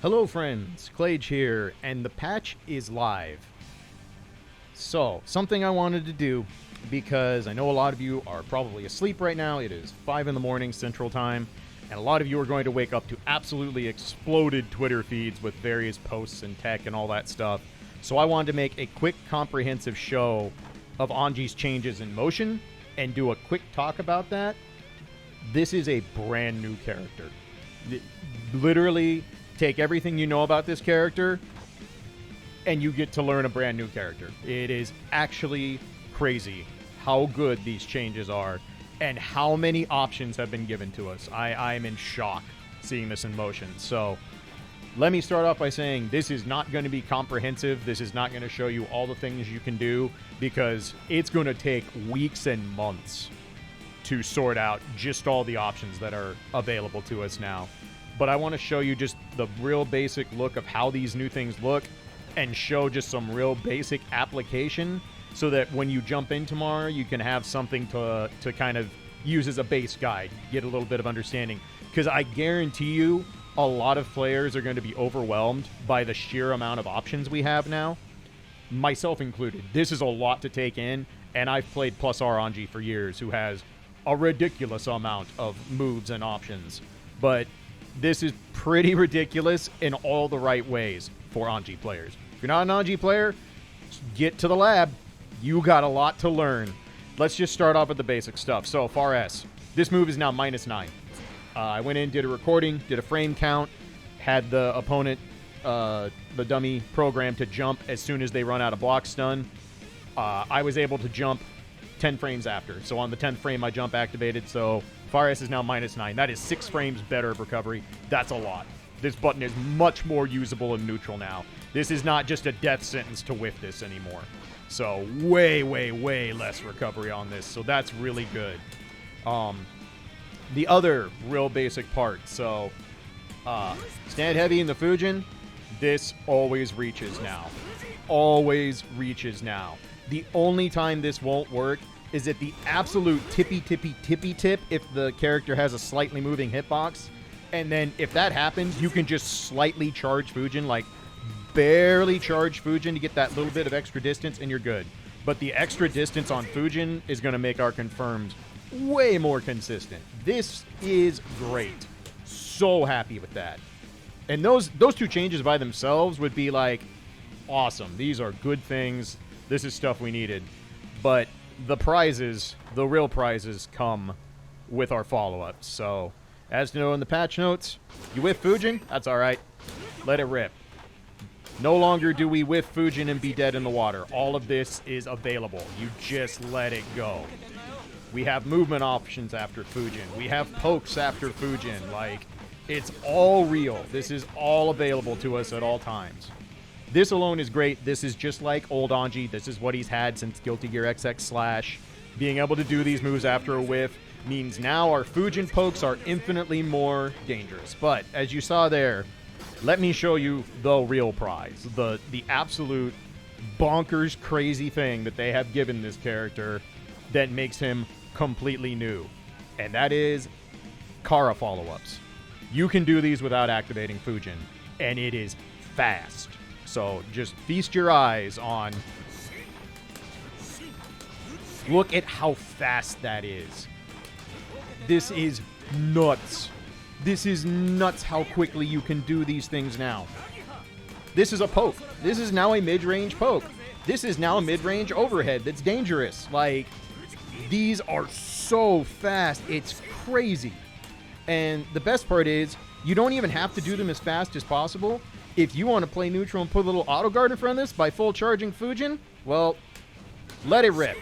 Hello friends, Clage here, and the patch is live. So, something I wanted to do, because I know a lot of you are probably asleep right now. It is 5 in the morning Central Time, and a lot of you are going to wake up to absolutely exploded Twitter feeds with various posts and tech and all that stuff. So I wanted to make a quick, comprehensive show of Anji's changes in motion, and do a quick talk about that. This is a brand new character. Literally, take everything you know about this character, and you get to learn a brand new character. It is actually crazy how good these changes are, and how many options have been given to us. I'm in shock seeing this in motion. So, let me start off by saying this is not going to be comprehensive. This is not going to show you all the things you can do, because it's going to take weeks and months to sort out just all the options that are available to us now. But I want to show you just the real basic look of how these new things look, and show just some real basic application, so that when you jump in tomorrow, you can have something to kind of use as a base guide, get a little bit of understanding. Because I guarantee you, a lot of players are going to be overwhelmed by the sheer amount of options we have now, myself included. This is a lot to take in, and I've played Plus R Anji for years, who has a ridiculous amount of moves and options. But this is pretty ridiculous in all the right ways for Anji players. If you're not an Anji player, get to the lab. You got a lot to learn. Let's just start off with the basic stuff. So, Far S. This move is now -9. I went in, did a recording, did a frame count, had the opponent, the dummy, program to jump as soon as they run out of block stun. I was able to jump 10 frames after. So on the 10th frame, my jump activated. So Far S is now -9. That is 6 frames better of recovery. That's a lot. This button is much more usable in neutral now. This is not just a death sentence to whiff this anymore. So way, way, way less recovery on this. So that's really good. The other real basic part. So stand heavy in the Fujin. This always reaches now. Always reaches now. The only time this won't work is at the absolute tippy tip if the character has a slightly moving hitbox. And then if that happens, you can just slightly charge Fujin, like barely charge Fujin to get that little bit of extra distance, and you're good. But the extra distance on Fujin is going to make our confirmed way more consistent. This is great. So happy with that. And those two changes by themselves would be like awesome. These are good things. This is stuff we needed. But the prizes, the real prizes, come with our follow-ups. So, as to know in the patch notes, you whiff Fujin, that's alright. Let it rip. No longer do we whiff Fujin and be dead in the water. All of this is available. You just let it go. We have movement options after Fujin. We have pokes after Fujin. Like, it's all real. This is all available to us at all times. This alone is great. This is just like old Anji. This is what he's had since Guilty Gear XX/. Being able to do these moves after a whiff means now our Fujin pokes are infinitely more dangerous. But, as you saw there, let me show you the real prize. The absolute bonkers crazy thing that they have given this character that makes him completely new. And that is Kara follow-ups. You can do these without activating Fujin, and it is fast. So just feast your eyes on... Look at how fast that is. This is nuts. This is nuts how quickly you can do these things now. This is a poke. This is now a mid-range poke. This is now a mid-range overhead that's dangerous. Like, these are so fast. It's crazy. And the best part is, you don't even have to do them as fast as possible. If you want to play neutral and put a little auto guard in front of this by full charging Fujin, well, let it rip.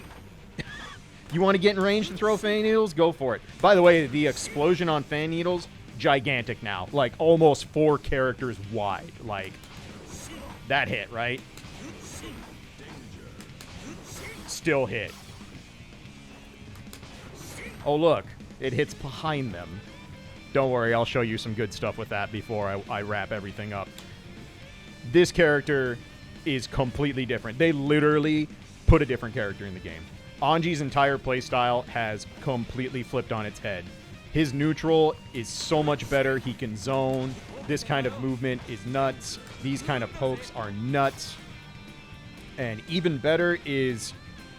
You want to get in range to throw fan needles? Go for it. By the way, the explosion on fan needles, gigantic now. Like, almost 4 characters wide. Like, that hit, right? Still hit. Oh, look. It hits behind them. Don't worry, I'll show you some good stuff with that before I wrap everything up. This character is completely different. They literally put a different character in the game. Anji's entire playstyle has completely flipped on its head. His neutral is so much better. He can zone. This kind of movement is nuts. These kind of pokes are nuts. And even better is,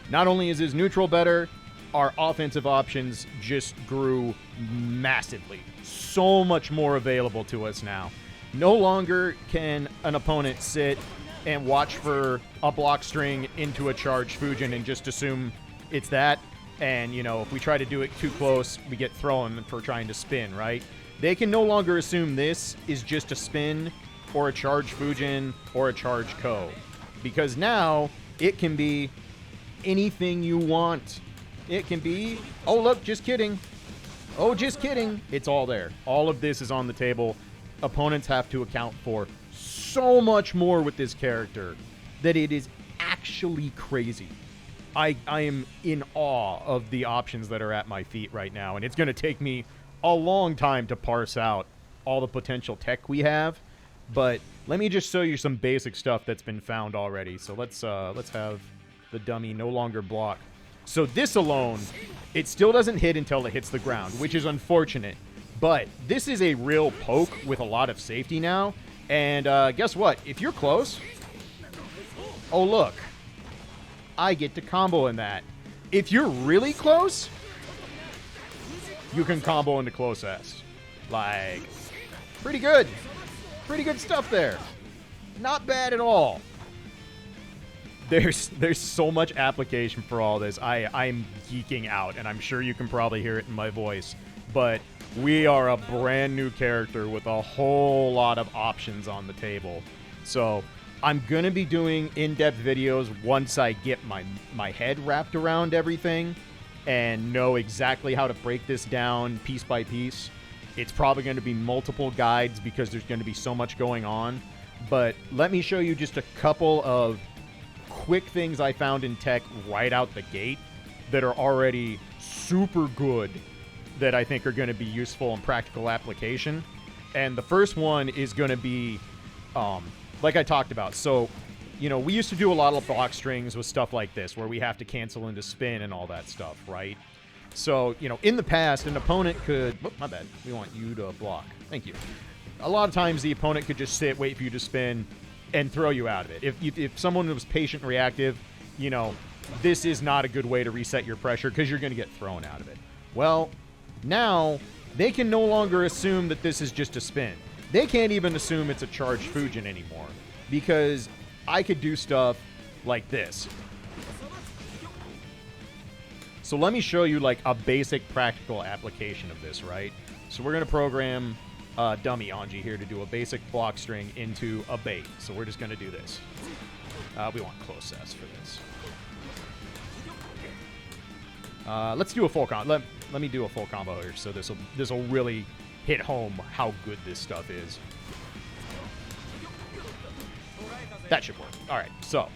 not only is his neutral better, our offensive options just grew massively. So much more available to us now. No longer can an opponent sit and watch for a block string into a charged Fujin and just assume it's that. And, you know, if we try to do it too close, we get thrown for trying to spin, right? They can no longer assume this is just a spin or a charged Fujin or a charged Ko. Because now it can be anything you want. It can be, oh, look, just kidding. Oh, just kidding. It's all there. All of this is on the table. Opponents have to account for so much more with this character that it is actually crazy. I am in awe of the options that are at my feet right now, and it's going to take me a long time to parse out all the potential tech we have. But let me just show you some basic stuff that's been found already. So let's have the dummy no longer block. So this alone, it still doesn't hit until it hits the ground, which is unfortunate. But this is a real poke with a lot of safety now. And guess what? If you're close... Oh, look. I get to combo in that. If you're really close, you can combo into close S. Like, pretty good. Pretty good stuff there. Not bad at all. There's so much application for all this. I'm geeking out, and I'm sure you can probably hear it in my voice. But we are a brand new character with a whole lot of options on the table. So I'm going to be doing in-depth videos once I get my head wrapped around everything and know exactly how to break this down piece by piece. It's probably going to be multiple guides because there's going to be so much going on. But let me show you just a couple of quick things I found in tech right out the gate that are already super good that I think are going to be useful in practical application. And the first one is going to be, like I talked about. So, you know, we used to do a lot of block strings with stuff like this where we have to cancel into spin and all that stuff, right? So, you know, in the past, an opponent could... Oh, my bad. We want you to block. Thank you. A lot of times, the opponent could just sit, wait for you to spin, and throw you out of it. If someone was patient and reactive, you know, this is not a good way to reset your pressure because you're going to get thrown out of it. Well, now, they can no longer assume that this is just a spin. They can't even assume it's a charged Fujin anymore because I could do stuff like this. So let me show you like a basic practical application of this, right? So we're going to program dummy Anji here to do a basic block string into a bait. So we're just going to do this. We want close S for this. Let's do a full combo. Let me do a full combo here so this will really hit home how good this stuff is. That should work. All right, so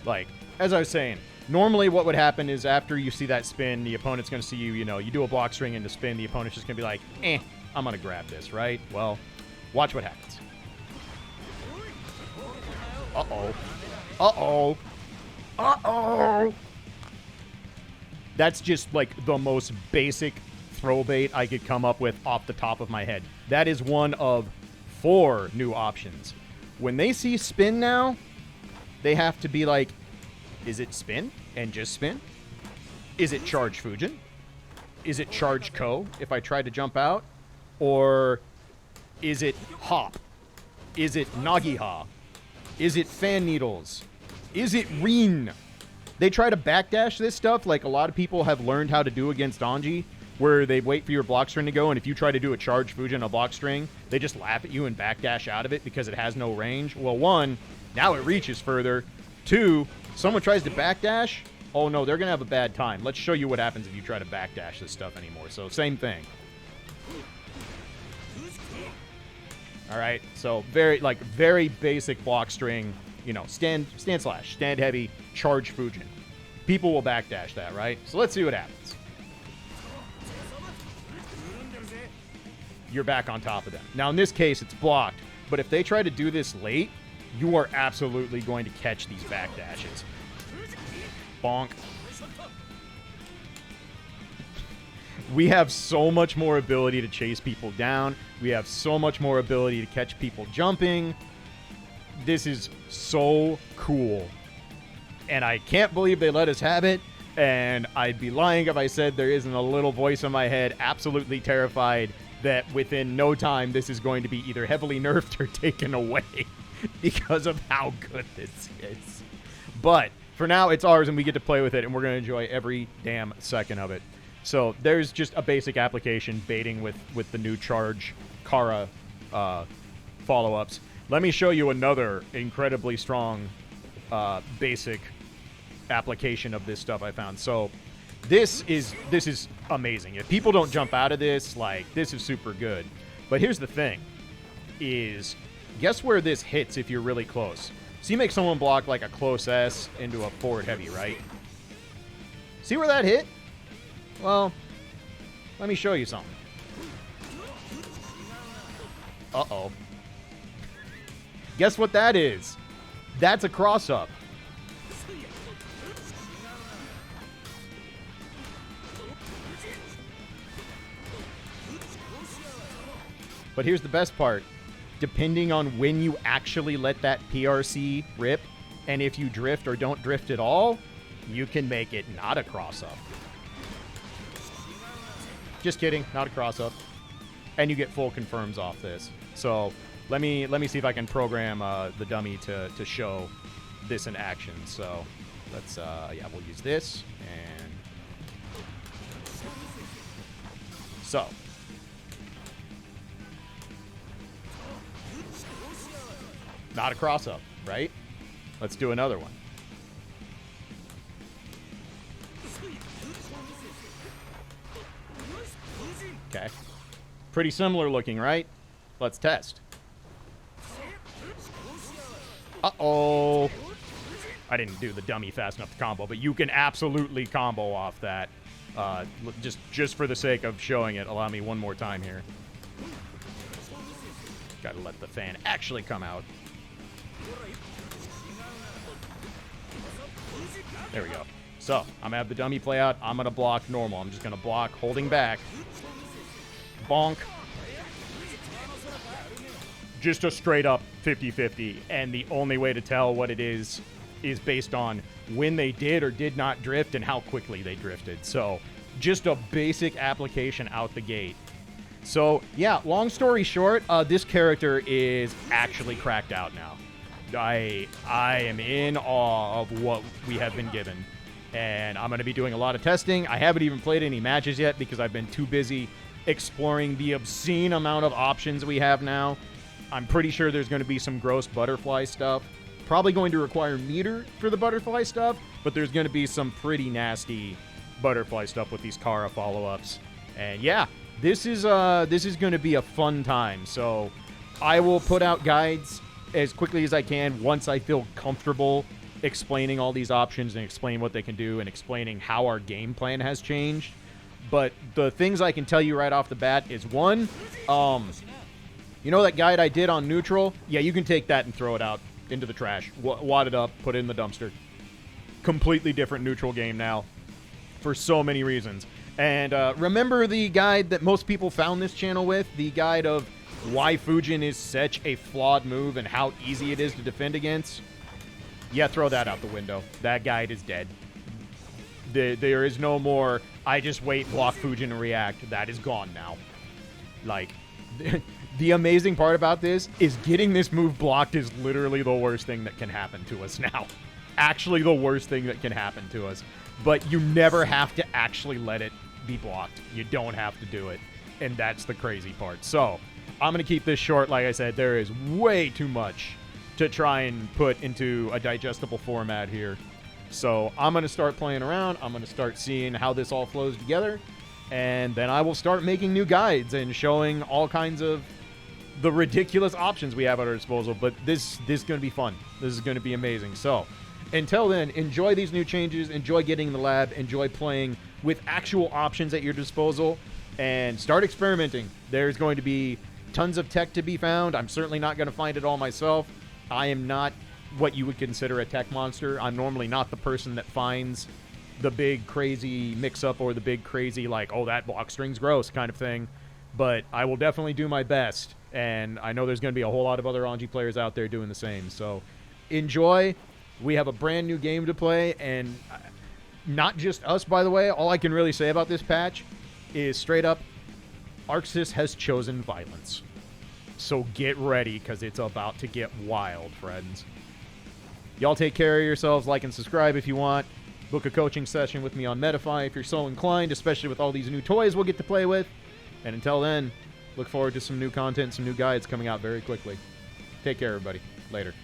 like as I was saying, normally what would happen is after you see that spin, the opponent's going to see you, you know, you do a block string into spin, the opponent's just going to be like, I'm going to grab this, right? Well, watch what happens. Uh-oh. Uh-oh. Uh-oh. That's just like the most basic throw bait I could come up with off the top of my head. That is one of 4 new options. When they see spin now, they have to be like, is it spin and just spin? Is it charge Fujin? Is it charge Ko if I try to jump out? Or is it hop? Is it Nagiha? Is it fan needles? Is it Rin? They try to backdash this stuff like a lot of people have learned how to do against Anji, where they wait for your block string to go, and if you try to do a charge Fujin on a block string, they just laugh at you and backdash out of it because it has no range. Well, 1, now it reaches further. 2, someone tries to backdash. Oh no, they're going to have a bad time. Let's show you what happens if you try to backdash this stuff anymore. So same thing. All right, so very basic block string, you know, stand slash, stand heavy, charge Fujin. People will backdash that, right? So let's see what happens. You're back on top of them. Now, in this case, it's blocked, but if they try to do this late, you are absolutely going to catch these backdashes. Bonk. We have so much more ability to chase people down. We have so much more ability to catch people jumping. This is so cool. And I can't believe they let us have it. And I'd be lying if I said there isn't a little voice in my head absolutely terrified that within no time this is going to be either heavily nerfed or taken away because of how good this is. But for now, it's ours and we get to play with it, and we're going to enjoy every damn second of it. So there's just a basic application baiting with the new charge Kara follow-ups. Let me show you another incredibly strong basic application of this stuff I found. So this is amazing. If people don't jump out of this, like, this is super good. But here's the thing, is guess where this hits if you're really close? So you make someone block like a close S into a forward heavy, right? See where that hit? Well, let me show you something. Uh-oh. Guess what that is? That's a cross-up. But here's the best part. Depending on when you actually let that PRC rip, and if you drift or don't drift at all, you can make it not a cross-up. Just kidding, not a cross-up. And you get full confirms off this. So let me see if I can program the dummy to show this in action. So let's, yeah, we'll use this. And so. Not a cross-up, right? Let's do another one. Okay. Pretty similar looking, right? Let's test. Uh-oh. I didn't do the dummy fast enough to combo, but you can absolutely combo off that. Just for the sake of showing it, allow me one more time here. Gotta let the fan actually come out. There we go. So, I'm gonna have the dummy play out. I'm gonna block normal. I'm just gonna block holding back. Bonk. Just a straight up 50-50. And the only way to tell what it is based on when they did or did not drift and how quickly they drifted. So, just a basic application out the gate. So, yeah, long story short, this character is actually cracked out now. I am in awe of what we have been given. And I'm going to be doing a lot of testing. I haven't even played any matches yet because I've been too busy exploring the obscene amount of options we have now. I'm pretty sure there's going to be some gross butterfly stuff. Probably going to require meter for the butterfly stuff, but there's going to be some pretty nasty butterfly stuff with these Kara follow-ups. And yeah, this is going to be a fun time. So I will put out guides as quickly as I can once I feel comfortable explaining all these options and explain what they can do and explaining how our game plan has changed. But the things I can tell you right off the bat is, one, you know that guide I did on neutral? Yeah, you can take that and throw it out into the trash. Wad it up, put it in the dumpster. Completely different neutral game now for so many reasons. And remember the guide that most people found this channel with? The guide of why Fujin is such a flawed move and how easy it is to defend against? Yeah, throw that out the window. That guide is dead. There is no more, I just wait, block Fujin, and react. That is gone now. Like, the amazing part about this is getting this move blocked is literally the worst thing that can happen to us now. Actually the worst thing that can happen to us. But you never have to actually let it be blocked. You don't have to do it. And that's the crazy part. So, I'm going to keep this short. Like I said, there is way too much to try and put into a digestible format here. So I'm going to start playing around. I'm going to start seeing how this all flows together. And then I will start making new guides and showing all kinds of the ridiculous options we have at our disposal. But this is going to be fun. This is going to be amazing. So until then, enjoy these new changes. Enjoy getting in the lab. Enjoy playing with actual options at your disposal. And start experimenting. There's going to be tons of tech to be found. I'm certainly not going to find it all myself. I am not what you would consider a tech monster. I'm normally not the person that finds the big crazy mix-up or the big crazy, like, oh, that block string's gross kind of thing. But I will definitely do my best, and I know there's going to be a whole lot of other Anji players out there doing the same. So enjoy. We have a brand new game to play, and not just us, by the way. All I can really say about this patch is straight up, Arxis has chosen violence. So get ready, because it's about to get wild, friends. Y'all take care of yourselves. Like and subscribe if you want. Book a coaching session with me on Metafy if you're so inclined, especially with all these new toys we'll get to play with. And until then, look forward to some new content, some new guides coming out very quickly. Take care, everybody. Later.